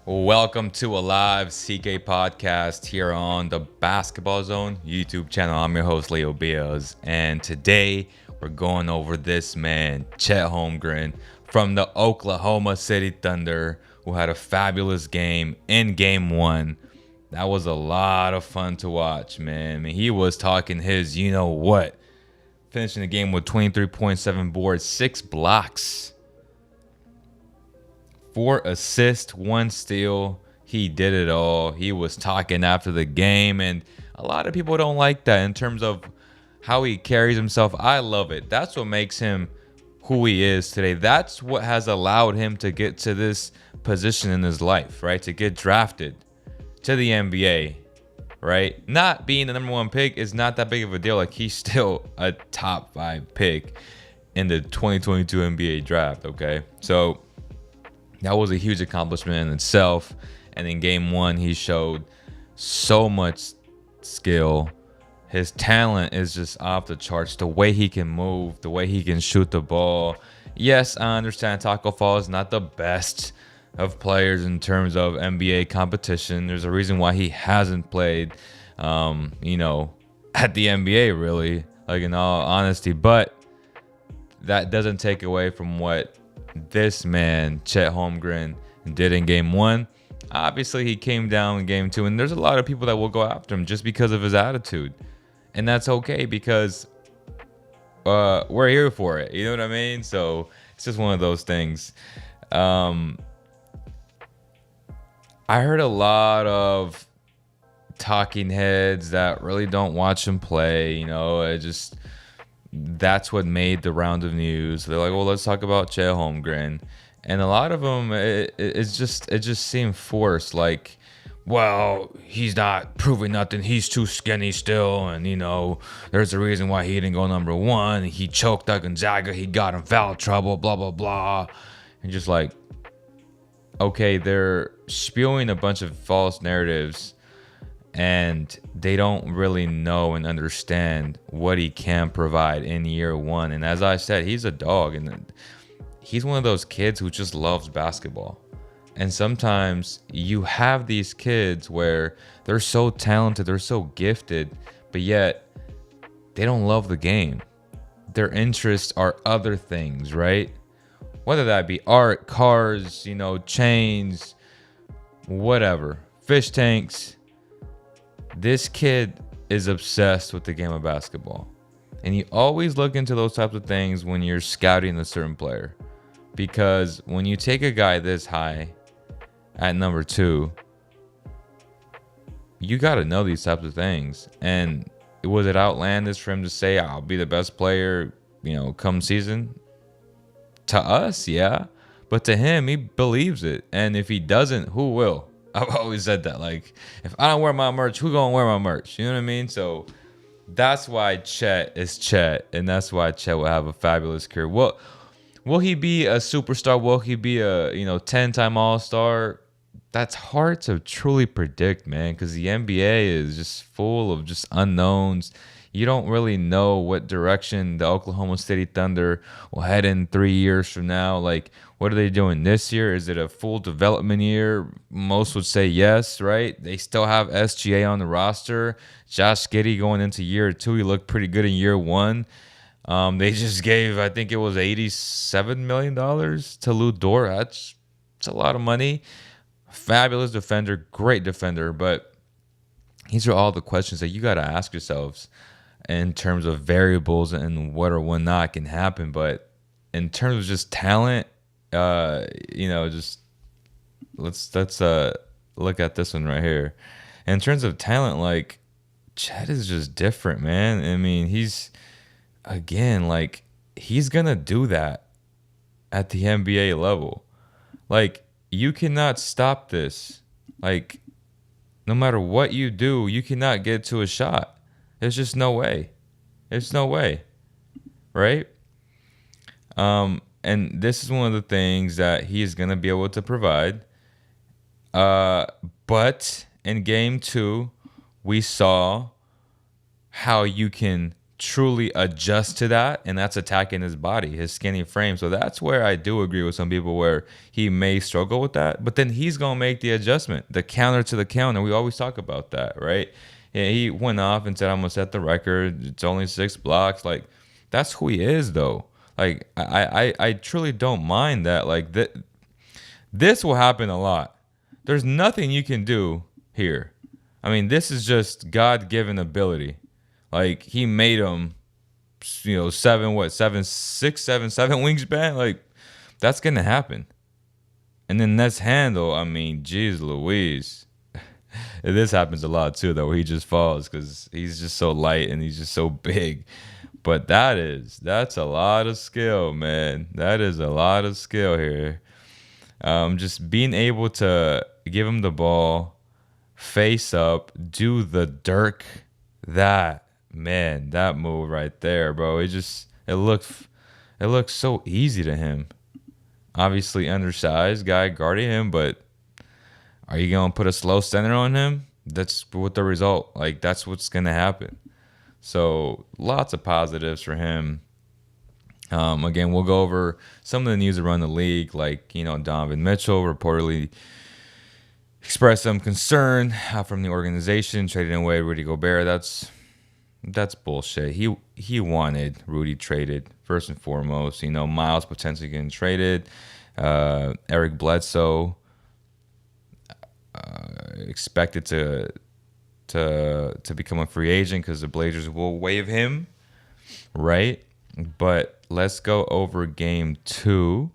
Welcome to a live CK podcast here on the Basketball Zone YouTube channel. I'm your host, Leo Biaz, and today we're going over this man, Chet Holmgren, from the Oklahoma City Thunder, who had a fabulous game in game one. That was a lot of fun to watch, man. I mean, he was talking his you know what, finishing the game with 23.7 boards, 6 blocks. 4 assists, 1 steal. He did it all. He was talking after the game, and a lot of people don't like that in terms of how he carries himself. I love it. That's what makes him who he is today. That's what has allowed him to get to this position in his life, right? To get drafted to the NBA, right? Not being the number one pick is not that big of a deal. Like, he's still a top 5 pick in the 2022 NBA draft, okay? So that was a huge accomplishment in itself. And in game one, he showed so much skill. His talent is just off the charts. The way he can move, the way he can shoot the ball. Yes, I understand Taco Fall is not the best of players in terms of NBA competition. There's a reason why he hasn't played, at the NBA, really, like, in all honesty. But that doesn't take away from what this man, Chet Holmgren, did in game one. Obviously, he came down in game two, and there's a lot of people that will go after him just because of his attitude. And that's okay, because we're here for it. You know what I mean? So it's just one of those things. I heard a lot of talking heads that really don't watch him play. That's what made the round of news. They're like, well, let's talk about Chet Holmgren. And a lot of them, it just seemed forced. Like, well, he's not proving nothing. He's too skinny still. And, there's a reason why he didn't go number one. He choked out Gonzaga. He got in foul trouble, blah, blah, blah. And just like, okay, they're spewing a bunch of false narratives, and they don't really know and understand what he can provide in year one. And as I said, he's a dog, and he's one of those kids who just loves basketball. And sometimes you have these kids where they're so talented, they're so gifted, but yet they don't love the game. Their interests are other things, right? Whether that be art, cars, chains, whatever, fish tanks. This kid is obsessed with the game of basketball. And you always look into those types of things when you're scouting a certain player. Because when you take a guy this high at number 2, you got to know these types of things. And was it outlandish for him to say, I'll be the best player, come season? To us, yeah. But to him, he believes it. And if he doesn't, who will? I've always said that. Like, if I don't wear my merch, who gonna wear my merch? You know what I mean? So that's why Chet is Chet, and that's why Chet will have a fabulous career. Will he be a superstar? Will he be a 10-time All-Star? That's hard to truly predict, man, because the NBA is just full of just unknowns. You don't really know what direction the Oklahoma City Thunder will head in 3 years from now. Like, what are they doing this year? Is it a full development year? Most would say yes, right? They still have SGA on the roster. Josh Giddey going into year 2. He looked pretty good in year 1. They just gave, I think it was $87 million to Lou Dort. That's a lot of money. Fabulous defender, great defender. But these are all the questions that you got to ask yourselves in terms of variables and what or what not can happen. But in terms of just talent, just let's look at this one right here. In terms of talent, like, Chet is just different, man. I mean, he's gonna do that at the NBA level. Like, you cannot stop this. Like, no matter what you do, you cannot get to a shot. There's just no way. There's no way, right? And this is one of the things that he is going to be able to provide. But in game 2, we saw how you can truly adjust to that, and that's attacking his body, his skinny frame. So that's where I do agree with some people where he may struggle with that, but then he's gonna make the adjustment, the counter to the counter. We always talk about that, right? Yeah, he went off and said, "I'm gonna set the record. It's only 6 blocks." Like that's who he is, though. Like I truly don't mind that. Like this will happen a lot. There's nothing you can do here. I mean, this is just God-given ability. Like he made him, seven wingspan. Like that's gonna happen. And then next handle, I mean, geez Louise. This happens a lot too, though. Where he just falls because he's just so light and he's just so big. But that's a lot of skill, man. That is a lot of skill here. Just being able to give him the ball, face up, do the Dirk, that move right there, bro. It looked so easy to him. Obviously undersized guy guarding him, but are you gonna put a slow center on him? That's what the result. Like that's what's gonna happen. So lots of positives for him. Again, we'll go over some of the news around the league, like Donovan Mitchell reportedly expressed some concern from the organization trading away Rudy Gobert. That's bullshit. He wanted Rudy traded first and foremost. Miles potentially getting traded. Eric Bledsoe expected to become a free agent because the Blazers will waive him, right? But let's go over game 2,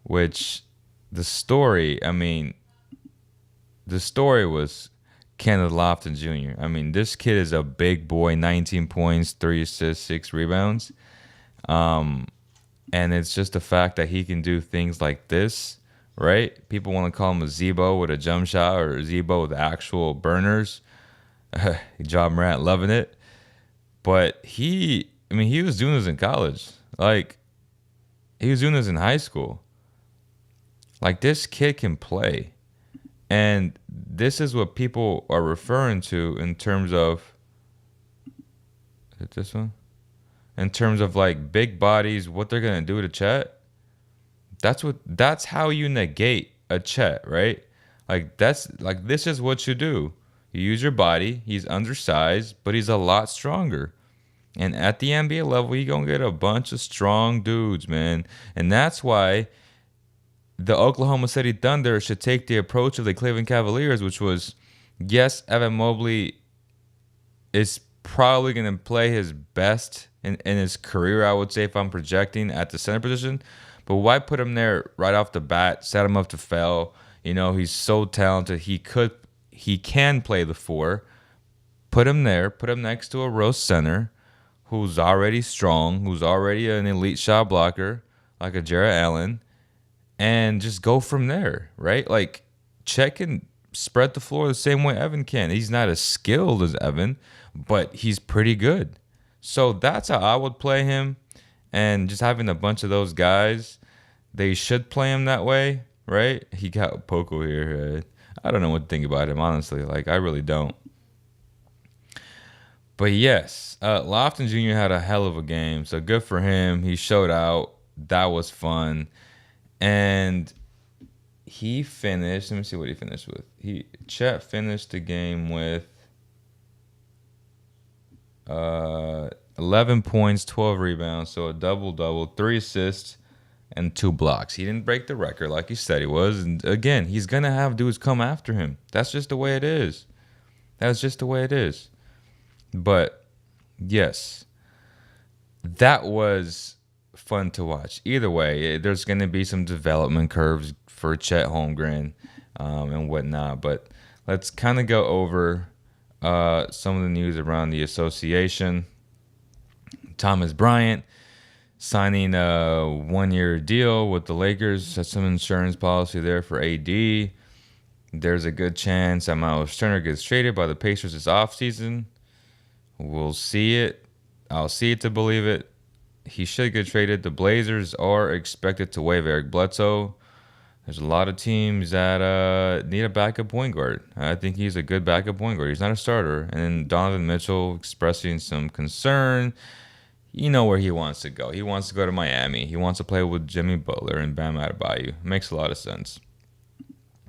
which the story was Kenneth Lofton Jr. I mean, this kid is a big boy, 19 points, 3 assists, 6 rebounds. And it's just the fact that he can do things like this, right? People want to call him a Zebo with a jump shot or a Zebo with actual burners. Ja Morant loving it. But he was doing this in college. Like, he was doing this in high school. Like, this kid can play. And this is what people are referring to in terms of, is it this one? In terms of like big bodies, what they're gonna do to Chet. That's how you negate a Chet, right? Like this is what you do. You use your body. He's undersized, but he's a lot stronger. And at the NBA level, you're gonna get a bunch of strong dudes, man. And that's why the Oklahoma City Thunder should take the approach of the Cleveland Cavaliers, which was, yes, Evan Mobley is probably going to play his best in his career, I would say, if I'm projecting at the center position. But why put him there right off the bat, set him up to fail? He's so talented. He can play the 4. Put him there. Put him next to a roast center who's already strong, who's already an elite shot blocker, like a Jarrett Allen. And just go from there, right? Like, Chet can spread the floor the same way Evan can. He's not as skilled as Evan, but he's pretty good. So that's how I would play him. And just having a bunch of those guys, they should play him that way, right? He got Poco here. I don't know what to think about him, honestly. Like, I really don't. But yes, Lofton Jr. had a hell of a game. So good for him. He showed out. That was fun. And he finished, let me see what he finished with. Chet finished the game with 11 points, 12 rebounds, so a double-double, 3 assists, and 2 blocks. He didn't break the record like he said he was. And again, he's going to have dudes come after him. That's just the way it is. That's just the way it is. But, yes, that was fun to watch. Either way, there's going to be some development curves for Chet Holmgren and whatnot. But let's kind of go over some of the news around the association. Thomas Bryant signing a 1-year deal with the Lakers. That's some insurance policy there for AD. There's a good chance that Miles Turner gets traded by the Pacers this offseason. We'll see it. I'll see it to believe it. He should get traded. The Blazers are expected to waive Eric Bledsoe. There's a lot of teams that need a backup point guard. I think he's a good backup point guard. He's not a starter. And then Donovan Mitchell expressing some concern. You know where he wants to go. He wants to go to Miami. He wants to play with Jimmy Butler and Bam Adebayo. Makes a lot of sense.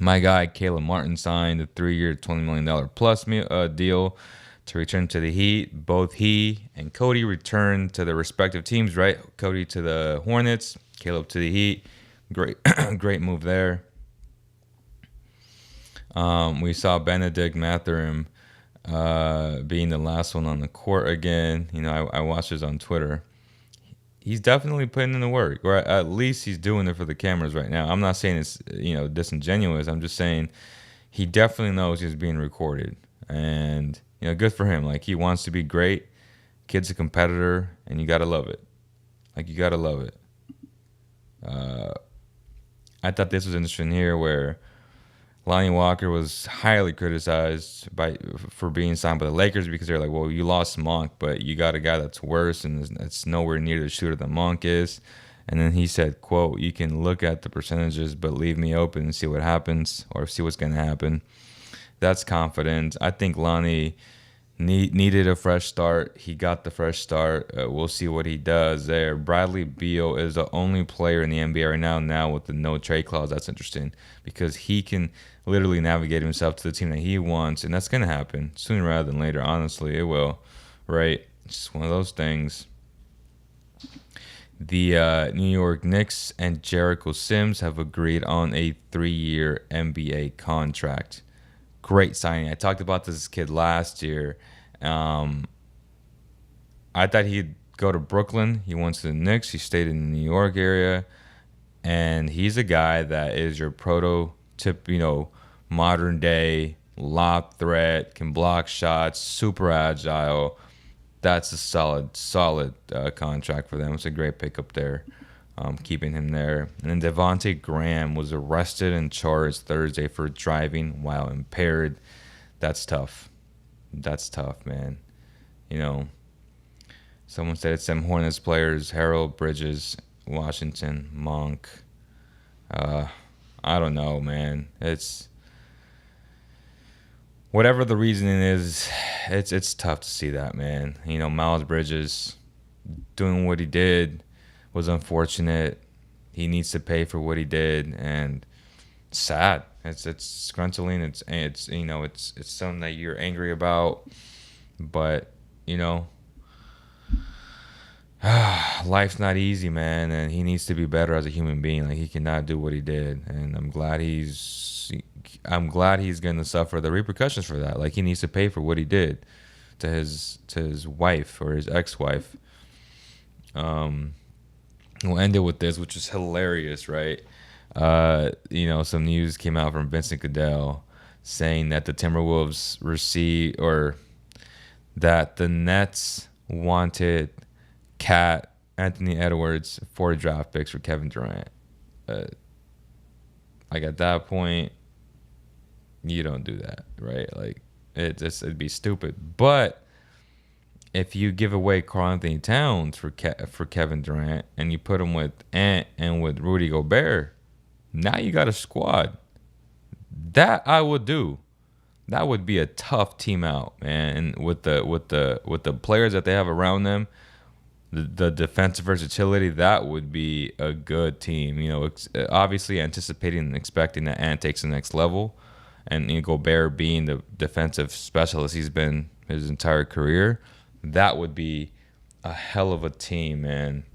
My guy, Caleb Martin, signed a 3-year, $20 million plus deal to return to the Heat. Both he and Cody returned to their respective teams, right? Cody to the Hornets, Caleb to the Heat. Great, great move there. We saw Benedict Mathurin being the last one on the court again. You know, I watched this on Twitter. He's definitely putting in the work, or at least he's doing it for the cameras right now. I'm not saying it's, disingenuous. I'm just saying he definitely knows he's being recorded, and good for him. Like, he wants to be great. Kid's a competitor, and you gotta love it. Like, you gotta love it. I thought this was interesting here, where Lonnie Walker was highly criticized for being signed by the Lakers, because they're like, well, you lost Monk, but you got a guy that's worse and that's nowhere near the shooter that Monk is. And then he said, quote, you can look at the percentages, but leave me open and see what happens, or see what's going to happen. That's confidence. I think Lonnie needed a fresh start. He got the fresh start. We'll see what he does there. Bradley Beal is the only player in the NBA right now with the no trade clause. That's interesting, because he can literally navigate himself to the team that he wants, and that's going to happen sooner rather than later. Honestly, it will, right? It's just one of those things. The New York Knicks and Jericho Sims have agreed on a 3-year NBA contract. Great signing. I talked about this kid last year. I thought he'd go to Brooklyn. He went to the Knicks. He stayed in the New York area. And he's a guy that is your prototype, modern day lob threat, can block shots, super agile. That's a solid contract for them. It's a great pickup there, keeping him there. And then Devontae Graham was arrested and charged Thursday for driving while impaired. That's tough. That's tough, man. Someone said it's them Hornets players, Harold, Bridges, Washington, Monk. I don't know, man. It's whatever the reasoning is, it's tough to see that, man. Miles Bridges doing what he did was unfortunate. He needs to pay for what he did, and it's sad. It's disgruntling. It's something that you're angry about, but life's not easy, man, and he needs to be better as a human being. Like, he cannot do what he did, and I'm glad he's going to suffer the repercussions for that. Like, he needs to pay for what he did to his wife, or his ex-wife. We'll end it with this, which is hilarious, right? Some news came out from Vincent Goodell saying that the Timberwolves that the Nets wanted Cat, Anthony Edwards, 4 draft picks for Kevin Durant. Like, at that point, you don't do that, right? Like, it'd be stupid. But if you give away Karl-Anthony Towns for Kevin Durant, and you put him with Ant and with Rudy Gobert, now you got a squad. That I would do. That would be a tough team out, man. And with the players that they have around them, the defensive versatility, that would be a good team. Obviously anticipating and expecting that Ant takes the next level, and Gobert being the defensive specialist he's been his entire career. That would be a hell of a team, man.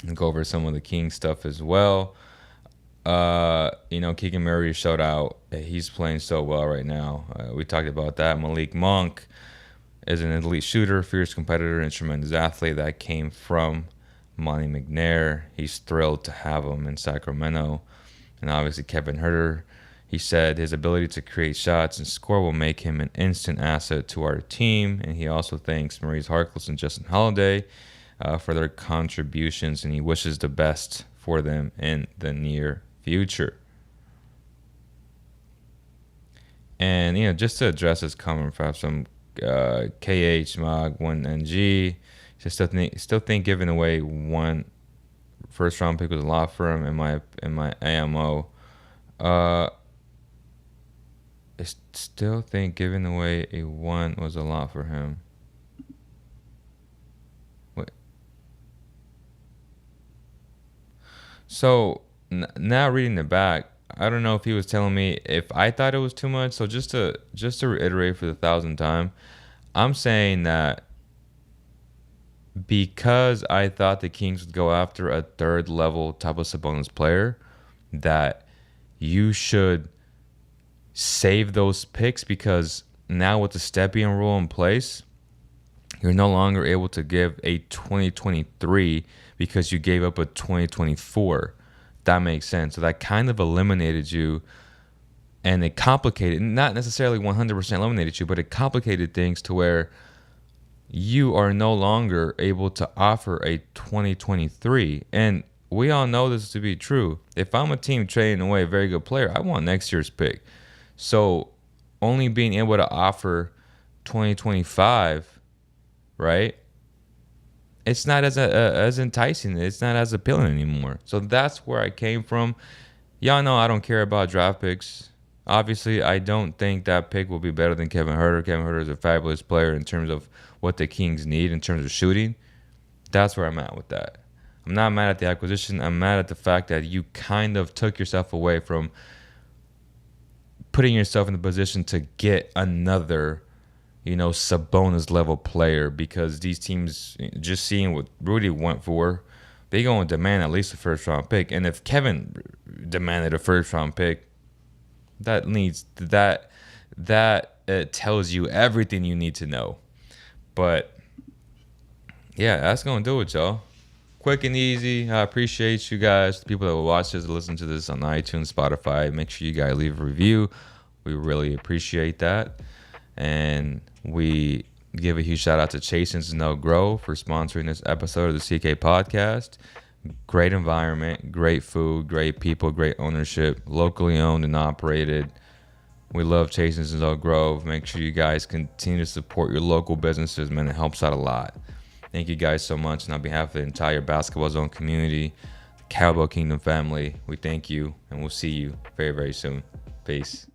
And go over some of the King stuff as well. Keegan Murray showed out. He's playing so well right now. We talked about that. Malik Monk is an elite shooter, fierce competitor, and tremendous athlete that came from Monty McNair. He's thrilled to have him in Sacramento. And obviously Kevin Huerter, he said his ability to create shots and score will make him an instant asset to our team. And he also thanks Maurice Harkless and Justin Holiday for their contributions, and he wishes the best for them in the near future. And, just to address this comment from some KH Mag 1NG, still think giving away one first round pick was a lot for him in my AMO. Uh, I still think giving away a one was a lot for him. Wait. So now reading the back, I don't know if he was telling me if I thought it was too much. So just to reiterate for the thousandth time, I'm saying that because I thought the Kings would go after a third level type of Sabonis player, that you should save those picks because now with the Stepien rule in place, you're no longer able to give a 2023 because you gave up a 2024. That makes sense. So that kind of eliminated you, and it complicated, not necessarily 100% eliminated you, but it complicated things to where you are no longer able to offer a 2023. And we all know this to be true. If I'm a team trading away a very good player, I want next year's pick. So only being able to offer 2025, right? It's not as enticing. It's not as appealing anymore. So that's where I came from. Y'all know I don't care about draft picks. Obviously, I don't think that pick will be better than Kevin Huerter. Kevin Huerter is a fabulous player in terms of what the Kings need in terms of shooting. That's where I'm at with that. I'm not mad at the acquisition. I'm mad at the fact that you kind of took yourself away from putting yourself in the position to get another, Sabonis level player, because these teams, just seeing what Rudy went for, they going to demand at least a first round pick. And if Kevin demanded a first round pick, that tells you everything you need to know. But yeah, that's gonna do it, y'all. Quick and easy. I appreciate you guys, the people that will watch this, listen to this on iTunes, Spotify. Make sure you guys leave a review. We really appreciate that. And we give a huge shout out to Chasins No Grow for sponsoring this episode of the CK Podcast. Great environment, great food, great people, great ownership, locally owned and operated. We love Chasins No Grove. Make sure you guys continue to support your local businesses, man. It helps out a lot. Thank you guys so much. And on behalf of the entire Basketball Zone community, the Cowboy Kingdom family, we thank you, and we'll see you very, very soon. Peace.